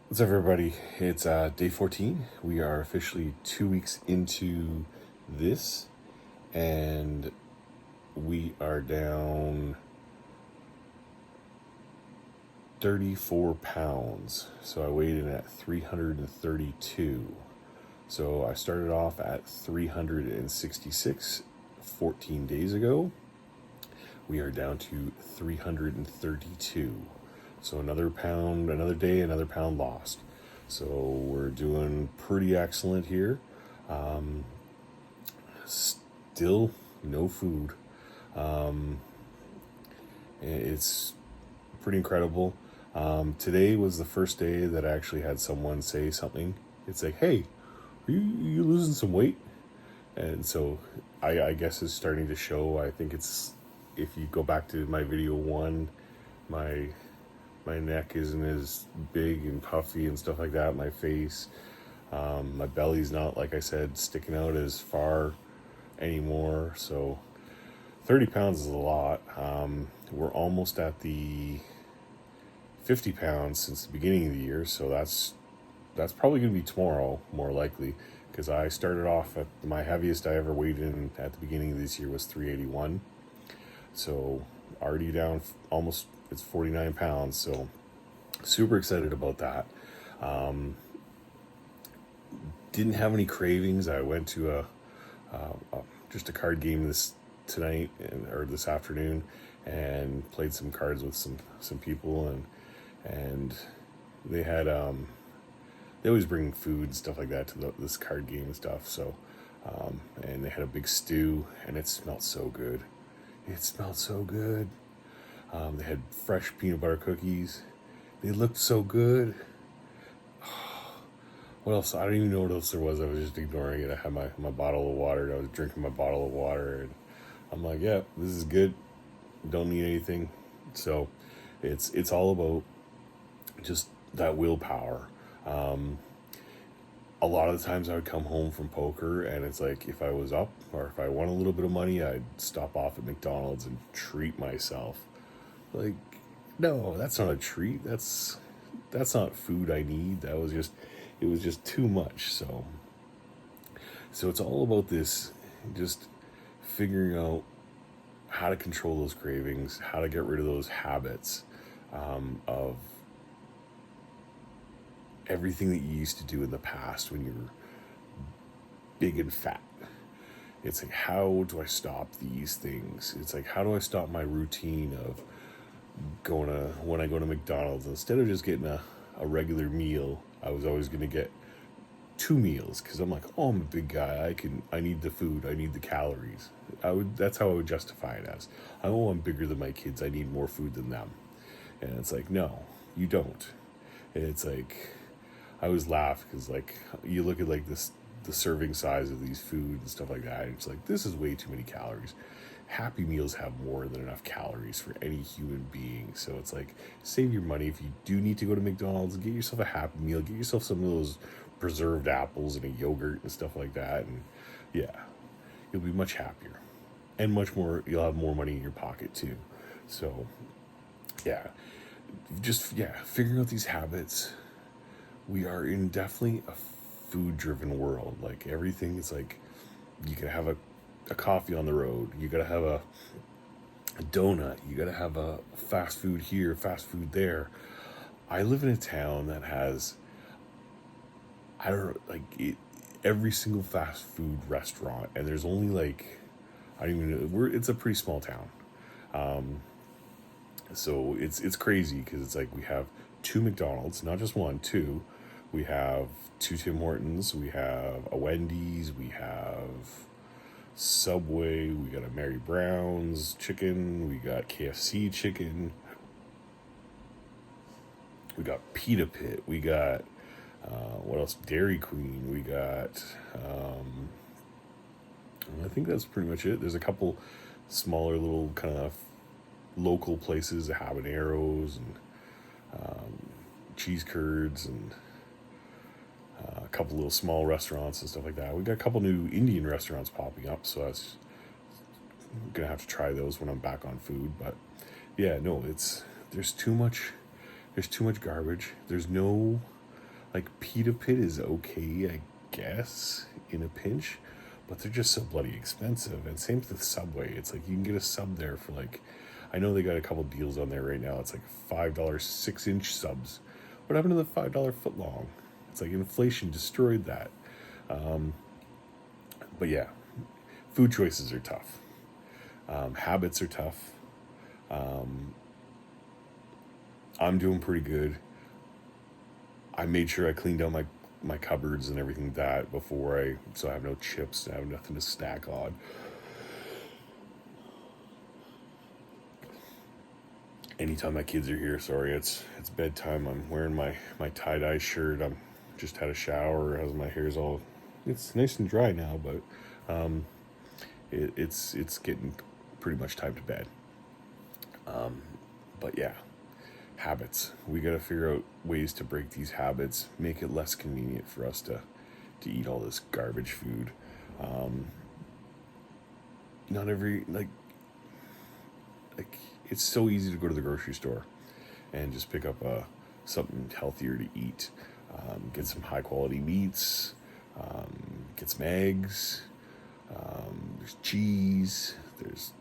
What's up, everybody? It's day 14. We are officially 2 weeks into this, and we are down 34 pounds. So I weighed in at 332. So I started off at 366 14 days ago. We are down to 332. So another pound, another day, another pound lost. So we're doing pretty excellent here. Still no food. It's pretty incredible. Today was the first day that I actually had someone say something. It's like, hey, are you losing some weight? And so I guess it's starting to show. I think it's, if you go back to my video one, my my neck isn't as big and puffy and stuff like that. My face, my belly's not, like I said, sticking out as far anymore. So 30 pounds is a lot. We're almost at the 50 pounds since the beginning of the year. So that's probably going to be tomorrow, more likely, because I started off at my heaviest I ever weighed in at the beginning of this year was 381. So already down almost, it's 49 pounds. So super excited about that. Didn't have any cravings. I went to just a card game tonight or this afternoon, and played some cards with some people, and they had they always bring food and stuff like that to this card game and stuff. So and they had a big stew, and it smelled so good. It smelled so good. They had fresh peanut butter cookies. They looked so good. What else? I don't even know what else there was. I was just ignoring it. I had my bottle of water, and I was drinking my bottle of water, and I'm like, yeah, this is good. Don't need anything. So it's all about just that willpower. A lot of the times I would come home from poker, and it's like, if I was up or if I won a little bit of money, I'd stop off at McDonald's and treat myself. Like, no, that's not a treat. That's not food I need. It was just too much. So it's all about this, just figuring out how to control those cravings, how to get rid of those habits of everything that you used to do in the past when you were big and fat. It's like, how do I stop these things? It's like, how do I stop my routine of when I go to McDonald's, instead of just getting a regular meal, I was always going to get two meals, because I'm like, oh, I'm a big guy. I need the food. I need the calories. That's how I would justify it as. I'm bigger than my kids. I need more food than them. And it's like, no, you don't. And it's like, I always laugh because, like, you look at like the serving size of these food and stuff like that, and it's like, this is way too many calories. Happy Meals have more than enough calories for any human being. So it's like, save your money. If you do need to go to McDonald's, get yourself a Happy Meal. Get yourself some of those preserved apples and a yogurt and stuff like that. And yeah, you'll be much happier. And much more, you'll have more money in your pocket too. So yeah, figuring out these habits. We are in definitely a food-driven world. Like, everything is like, you can have a coffee on the road. You gotta have a donut. You gotta have a fast food here, fast food there. I live in a town that has, I don't know, like every single fast food restaurant, and there's only like, I don't even know. It's a pretty small town. So it's crazy because it's like, we have two McDonald's, not just one, two. We have two Tim Hortons. We have a Wendy's. We have Subway. We got a Mary Brown's chicken. We got KFC chicken. We got Pita Pit. We got what else? Dairy Queen. We got. I think that's pretty much it. There's a couple smaller little kind of local places, habaneros and cheese curds, and a couple little small restaurants and stuff like that. We got a couple new Indian restaurants popping up, so I'm gonna have to try those when I'm back on food. But yeah, no, there's too much garbage. There's no Like Pita Pit is okay, I guess, in a pinch, but they're just so bloody expensive. And same with Subway. It's like you can get a sub there for like, I know they got a couple deals on there right now. It's like $5 6-inch subs. What happened to the $5 foot long? It's like inflation destroyed that. But yeah, food choices are tough. Habits are tough. I'm doing pretty good. I made sure I cleaned out my cupboards and everything like that so I have no chips, I have nothing to snack on. Anytime my kids are here, sorry, it's bedtime. I'm wearing my tie-dye shirt. I'm just had a shower, as my hair's all, it's nice and dry now, but it's getting pretty much time to bed. But yeah, habits. We got to figure out ways to break these habits, make it less convenient for us to eat all this garbage food. Not every like it's so easy to go to the grocery store and just pick up something healthier to eat. Get some high quality meats, get some eggs, there's cheese, there's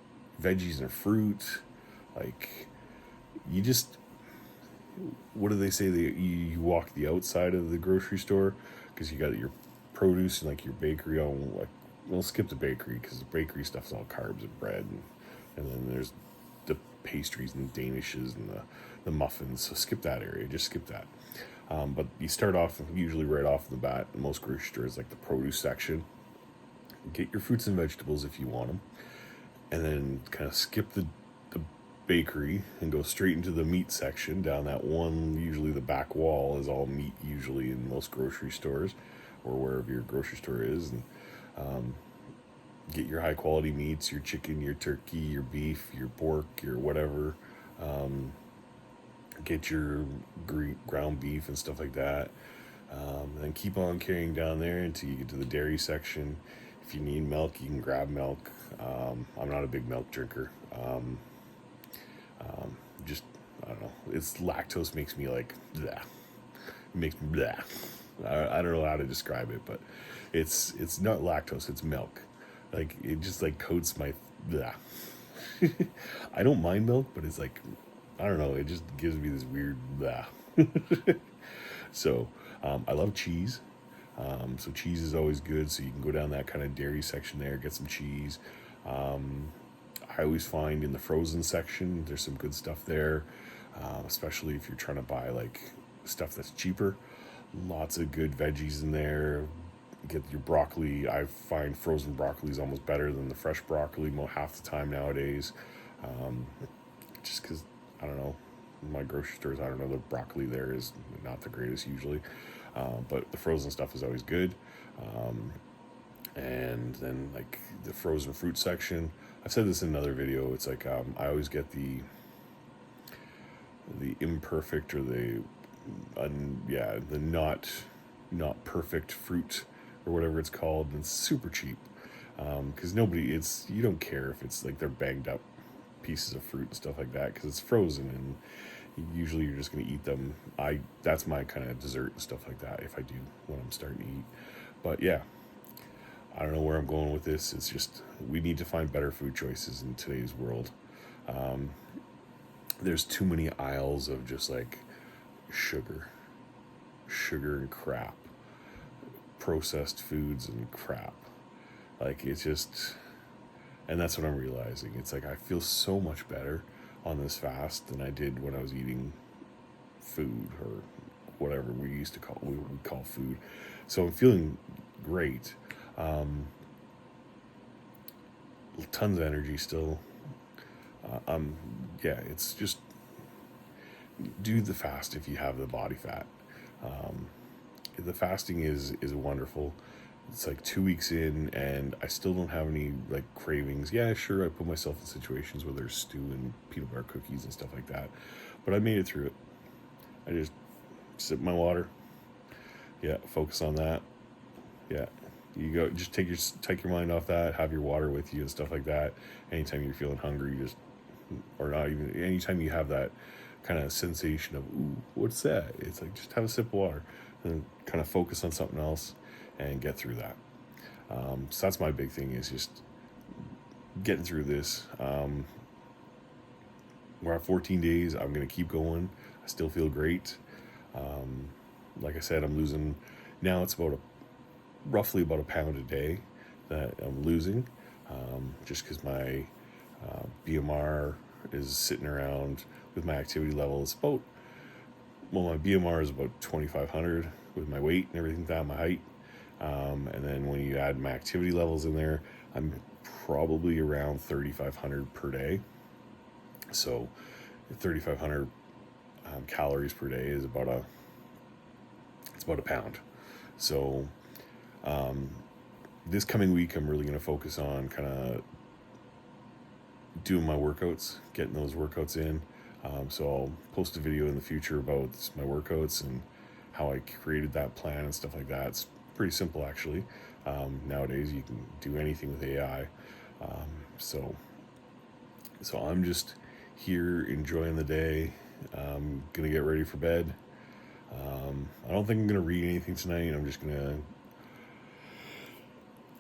veggies and fruit. Like, you just, what do they say? You walk the outside of the grocery store because you got your produce and like your bakery on. Like, we'll skip the bakery because the bakery stuff's all carbs and bread, and then there's the pastries and the danishes and the muffins. So skip that area. Just skip that. But you start off usually right off the bat. Most grocery stores, like the produce section. Get your fruits and vegetables if you want them, and then kind of skip the bakery and go straight into the meat section down that one. Usually the back wall is all meat, usually in most grocery stores or wherever your grocery store is. And get your high quality meats, your chicken, your turkey, your beef, your pork, your whatever. Get your ground beef and stuff like that. Then keep on carrying down there until you get to the dairy section. If you need milk, you can grab milk. I'm not a big milk drinker. Just, I don't know. It's lactose makes me like, bleh. It makes me bleh. I don't know how to describe it, but it's not lactose, it's milk. Like, it just like coats my bleh. I don't mind milk, but it's like, I don't know, it just gives me this weird bleh. So, I love cheese. So cheese is always good. So you can go down that kind of dairy section there, get some cheese. I always find in the frozen section, there's some good stuff there, especially if you're trying to buy like stuff that's cheaper. Lots of good veggies in there. Get your broccoli. I find frozen broccoli is almost better than the fresh broccoli half the time nowadays. Just because, I don't know, my grocery stores, I don't know, the broccoli there is not the greatest usually. But the frozen stuff is always good. And then like the frozen fruit section, I've said this in another video. It's like I always get the imperfect or the not perfect fruit or whatever it's called. And it's super cheap because you don't care if it's like they're banged up pieces of fruit and stuff like that because it's frozen and usually you're just going to eat them. That's my kind of dessert and stuff like that if I do when I'm starting to eat. But yeah, I don't know where I'm going with this. It's just, we need to find better food choices in today's world. There's too many aisles of just like sugar and crap, processed foods and crap. Like, it's just, and that's what I'm realizing. It's like, I feel so much better on this fast than I did when I was eating food or whatever we call food. So I'm feeling great. Tons of energy still. It's just do the fast if you have the body fat. The fasting is wonderful. It's like 2 weeks in and I still don't have any like cravings. Yeah, sure, I put myself in situations where there's stew and peanut butter cookies and stuff like that, but I made it through it. I just sip my water. Yeah, focus on that. Yeah, you go. Just take your mind off that. Have your water with you and stuff like that. Anytime you're feeling hungry, or not even. Anytime you have that kind of sensation of, ooh, what's that? It's like, just have a sip of water. and kind of focus on something else and get through that. So that's my big thing, is just getting through this. We're at 14 days. I'm going to keep going. I still feel great. Like I said, I'm losing, now it's roughly about a pound a day that I'm losing, just because my BMR is sitting around, with my activity level, it's about, well, my BMR is about 2,500 with my weight and everything, that my height. And then when you add my activity levels in there, I'm probably around 3,500 per day. So 3,500 calories per day is about a pound. So this coming week, I'm really going to focus on kind of doing my workouts, getting those workouts in. So I'll post a video in the future about my workouts and how I created that plan and stuff like that. It's pretty simple, actually. Nowadays, you can do anything with AI. So I'm just here enjoying the day. I'm gonna get ready for bed. I don't think I'm gonna read anything tonight. I'm just gonna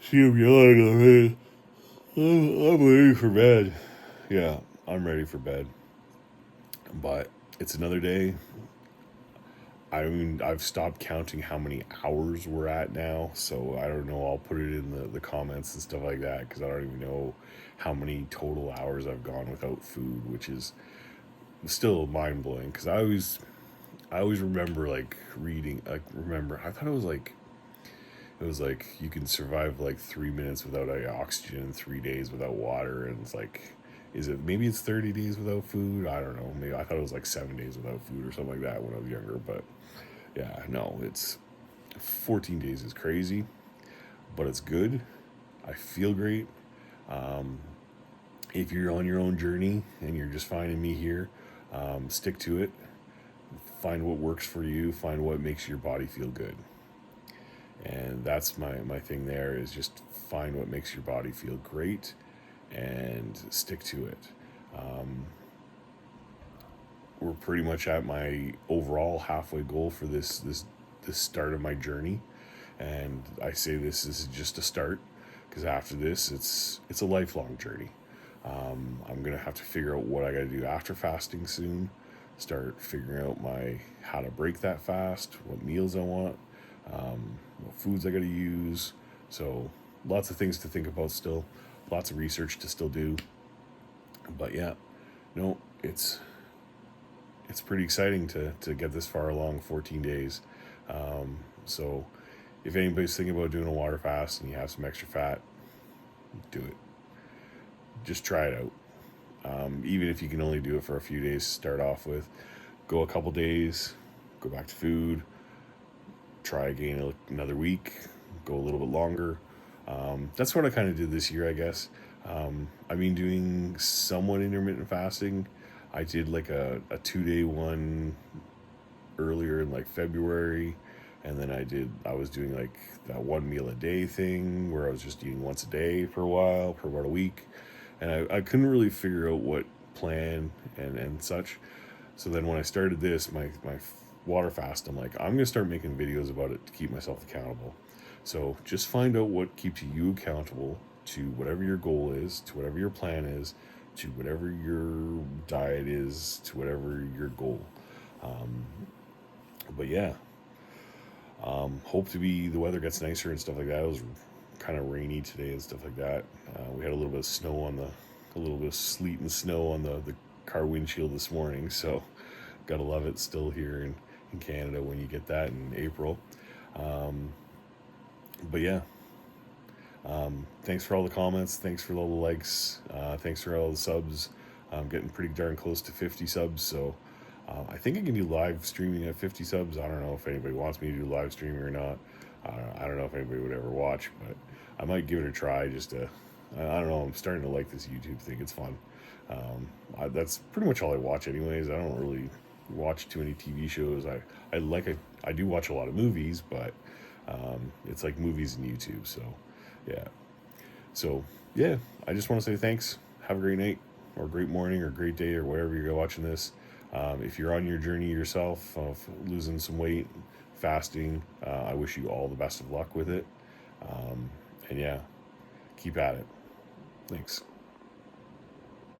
see if you like. I'm ready for bed. Yeah, I'm ready for bed. But it's another day. I mean, I've stopped counting how many hours we're at now, so I don't know. I'll put it in the comments and stuff like that, because I don't even know how many total hours I've gone without food, which is still mind blowing. Because I always remember like reading. I thought it was like you can survive like 3 minutes without oxygen and 3 days without water, and it's like, maybe it's 30 days without food? I don't know. Maybe I thought it was like 7 days without food or something like that when I was younger. But yeah, no, it's 14 days is crazy, but it's good. I feel great. If you're on your own journey and you're just finding me here, stick to it. Find what works for you. Find what makes your body feel good. And that's my thing there, is just find what makes your body feel great and stick to it. We're pretty much at my overall halfway goal for this start of my journey, and I say this is just a start, because after this it's a lifelong journey. I'm gonna have to figure out what I gotta do after fasting soon. Start figuring out how to break that fast, what meals I want, what foods I gotta use. So lots of things to think about still, lots of research to still do. But yeah, no, it's pretty exciting to get this far along, 14 days. So if anybody's thinking about doing a water fast and you have some extra fat, do it. Just try it out. Even if you can only do it for a few days to start off with, go a couple days, go back to food, try again another week, go a little bit longer. That's what I kind of did this year, I guess. I've been doing somewhat intermittent fasting. I did like a 2-day one earlier in like February, and then I was doing like that 1 meal a day thing where I was just eating once a day for a while, for about a week, and I couldn't really figure out what plan and such. So then when I started this, my water fast, I'm like, I'm gonna start making videos about it to keep myself accountable. So just find out what keeps you accountable to whatever your goal is, to whatever your plan is, to whatever your diet is, to whatever your goal. But yeah, hope the weather gets nicer and stuff like that. It was kind of rainy today and stuff like that. We had a little bit of snow a little bit of sleet and snow on the car windshield this morning. So gotta love it still here in Canada when you get that in April. But yeah, thanks for all the comments. Thanks for all the likes. Thanks for all the subs. I'm getting pretty darn close to 50 subs. So I think I can do live streaming at 50 subs. I don't know if anybody wants me to do live streaming or not. I don't know if anybody would ever watch, but I might give it a try I don't know. I'm starting to like this YouTube thing. It's fun. That's pretty much all I watch anyways. I don't really watch too many TV shows. I do watch a lot of movies, but it's like movies and YouTube. So yeah, I just want to say thanks. Have a great night or great morning or great day or wherever you're watching this. If you're on your journey yourself of losing some weight, fasting. I wish you all the best of luck with it. And yeah, keep at it. Thanks.